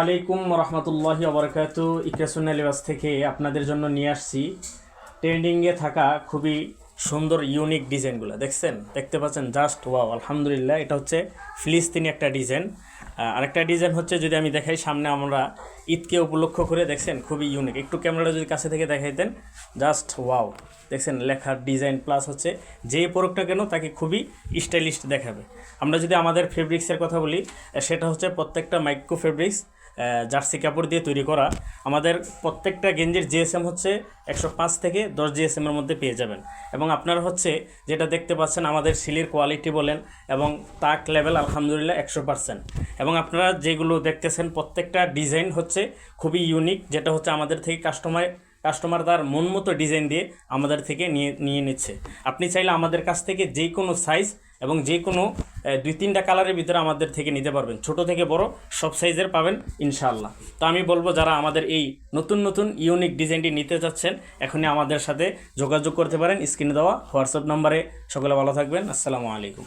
আলাইকুম রহমতুল্লাহি ওবরাকাতু। ইকরাসুন্না লিবাস থেকে আপনাদের জন্য নিয়ে আসছি ট্রেন্ডিংয়ে থাকা খুবই সুন্দর ইউনিক ডিজাইনগুলো। দেখতে পাচ্ছেন, জাস্ট ওয়াও, আলহামদুলিল্লাহ। এটা হচ্ছে ফিলিস্তিনি একটা ডিজাইন। আরেকটা ডিজাইন হচ্ছে, যদি আমি দেখাই সামনে, আমরা ঈদকে উপলক্ষ করে, দেখছেন খুবই ইউনিক। একটু ক্যামেরাটা যদি কাছে থেকে দেখাইতেন, জাস্ট ওয়াও। দেখছেন লেখার ডিজাইন প্লাস হচ্ছে যে প্রোডাক্টটা কেন তাকে খুবই স্টাইলিশ দেখাবে। আমরা যদি আমাদের ফেব্রিক্সের কথা বলি, সেটা হচ্ছে প্রত্যেকটা মাইক্রো ফেব্রিক্স জার্সি কাপড় দিয়ে তৈরি করা। আমাদের প্রত্যেকটা গেঞ্জির জিএসএম হচ্ছে 105 থেকে 10 জিএসএমের মধ্যে পেয়ে যাবেন। এবং আপনারা হচ্ছে যেটা দেখতে পাচ্ছেন, আমাদের সিলির কোয়ালিটি বলেন এবং তাক লেভেল আলহামদুলিল্লাহ 100%। এবং আপনারা যেগুলো দেখতেছেন প্রত্যেকটা ডিজাইন হচ্ছে খুবই ইউনিক, যেটা হচ্ছে আমাদের থেকে কাস্টমার তার মন মতো ডিজাইন দিয়ে আমাদের থেকে নিয়ে নিচ্ছে। আপনি চাইলে আমাদের কাছ থেকে যে কোনো সাইজ এবং যে কোনো 2-3টা কালারের ভিতরে আমাদের থেকে নিতে পারবেন। ছোট থেকে বড় সব সাইজের পাবেন ইনশাআল্লাহ। তো আমি বলবো, যারা আমাদের এই নতুন নতুন ইউনিক ডিজাইনটি নিতে চাচ্ছেন, এখনই আমাদের সাথে যোগাযোগ করতে পারেন স্ক্রিনে দেওয়া হোয়াটসঅ্যাপ নাম্বারে। সকলে ভালো থাকবেন। আসসালামু আলাইকুম।